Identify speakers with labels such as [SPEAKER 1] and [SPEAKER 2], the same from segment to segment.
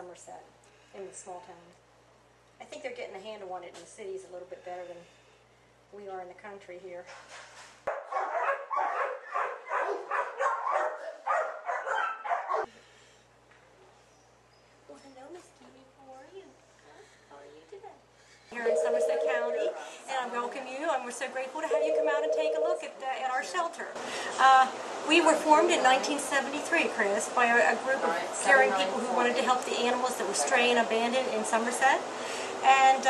[SPEAKER 1] Somerset, in the small town. I think they're getting a handle on it in the cities a little bit better than we are in the country here. Well, hello, Miss Kiwi. How are you? How are you today? Here in Somerset County, and I welcome you, and we're so grateful to have you come out and take a look at our shelter. We were formed in 1973, Kris, by a group of caring people who wanted to help the animals that were stray and abandoned in Somerset. And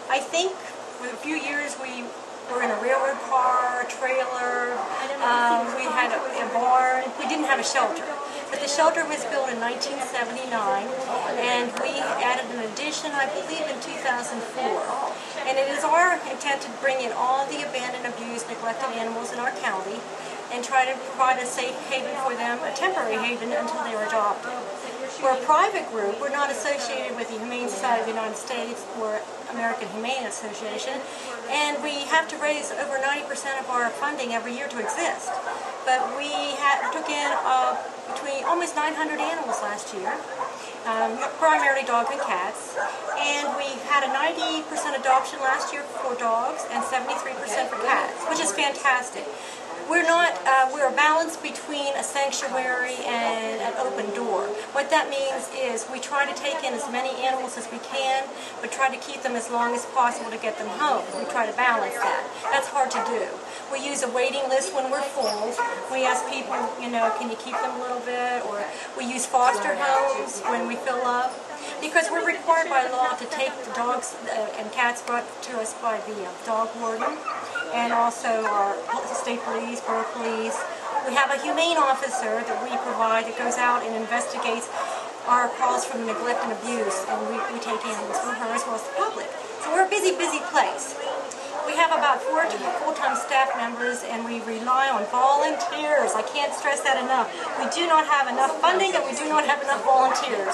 [SPEAKER 1] I think for a few years we were in a railroad car, a trailer, we had a barn. We didn't have a shelter. But the shelter was built in 1979, and we added an addition, I believe, in 2004. And it is our intent to bring in all the abandoned, abused, neglected animals in our county and try to provide a safe haven for them, a temporary haven until they are adopted. We're a private group. We're not associated with the Humane Society of the United States or American Humane Association, and we have to raise over 90% of our funding every year to exist. But we took in between almost 900 animals last year, primarily dogs and cats, and we had a 90% adoption last year for dogs and 73% for cats, which is fantastic. We're a balance between a sanctuary and an open door. What that means is we try to take in as many animals as we can, but try to keep them as long as possible to get them home. We try to balance that. That's hard to do. We use a waiting list when we're full. We ask people, can you keep them a little bit? Or we use foster homes when we fill up. Because we're required by law to take the dogs and cats brought to us by the dog warden and also our state police, borough police. We have a humane officer that we provide that goes out and investigates our calls from neglect and abuse, and we take animals from her as well as the public. So we're a busy, busy place. We have about 4 full-time staff members, and we rely on volunteers. I can't stress that enough. We do not have enough funding, and we do not have enough volunteers.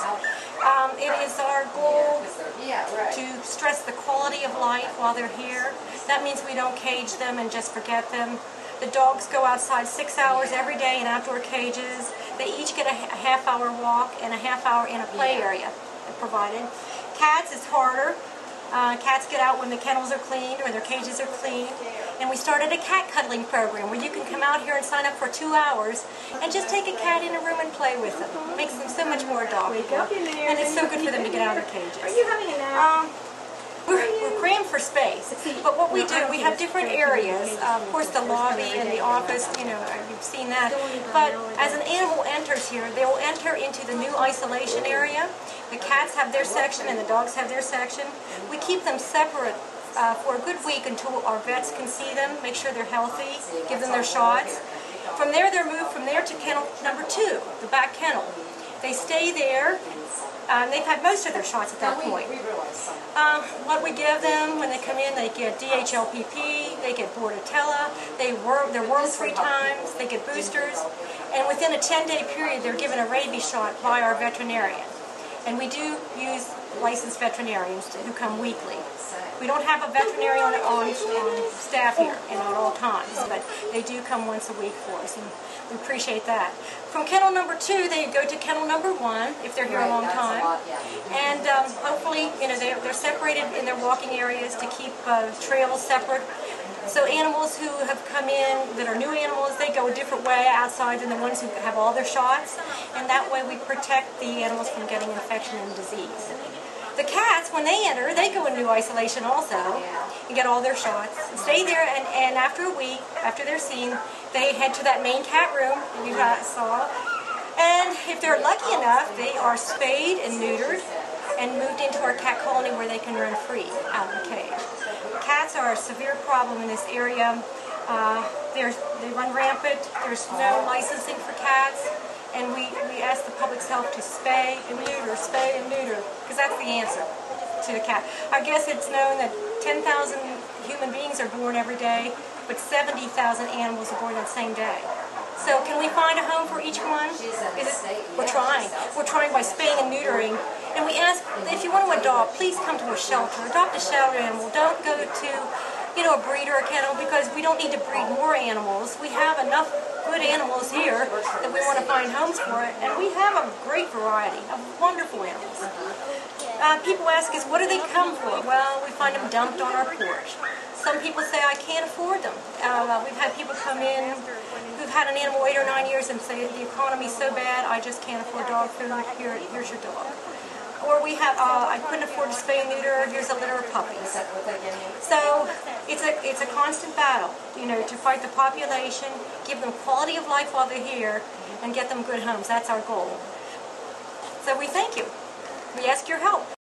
[SPEAKER 1] It is our goal to stress the quality of life while they're here. That means we don't cage them and just forget them. The dogs go outside 6 hours every day in outdoor cages. They each get a half-hour walk and a half-hour in a play area provided. Cats is harder. Cats get out when the kennels are cleaned or their cages are cleaned. And we started a cat cuddling program where you can come out here and sign up for 2 hours and just take a cat in a room and play with them. It makes them so much more adoptable. And it's so good for them to get out of their cages.
[SPEAKER 2] Are you having a nap?
[SPEAKER 1] We're crammed for space, but what we do, we have different areas. Of course, the lobby and the office, you've seen that. But as an animal enters here, they will enter into the new isolation area. The cats have their section and the dogs have their section. We keep them separate for a good week until our vets can see them, make sure they're healthy, give them their shots. From there, they're moved from there to kennel number 2, the back kennel. They stay there. They've had most of their shots at that point. What we give them when they come in, they get DHLPP, they get Bordetella, they're wormed 3 times, they get boosters, and within a 10-day period, they're given a rabies shot by our veterinarian. And we do use licensed veterinarians who come weekly. We don't have a veterinarian on staff here and at all times, but they do come once a week for us, and we appreciate that. From kennel number 2, they go to kennel number 1 if they're here a long time, and hopefully, they're separated in their walking areas to keep trails separate. So animals who have come in that are new animals, they go a different way outside than the ones who have all their shots, and that way we protect the animals from getting infection and disease. The cats, when they enter, they go into isolation also and get all their shots. And stay there, and after a week, after they're seen, they head to that main cat room that you saw. And if they're lucky enough, they are spayed and neutered and moved into our cat colony where they can run free out of the cage. Cats are a severe problem in this area. They run rampant. There's no licensing for cats. And we ask the public's help to spay and neuter, because that's the answer to the cat. I guess it's known that 10,000 human beings are born every day, but 70,000 animals are born that same day. So can we find a home for each one? We're trying. We're trying by spaying and neutering. And we ask, if you want to adopt, please come to a shelter. Adopt a shelter animal. Don't go to, a breeder or a kennel, because we don't need to breed more animals. We have enough good animals here that we want to find homes for it, and we have a great variety of wonderful animals. People ask us, what do they come for? Well, we find them dumped on our porch. Some people say, I can't afford them. We've had people come in who've had an animal 8 or 9 years and say, the economy's so bad, I just can't afford dog food. Here's your dog. Or we have, I couldn't afford to spay and neuter, here's a litter of puppies. So it's a constant battle, to fight the population, give them quality of life while they're here, and get them good homes. That's our goal. So we thank you. We ask your help.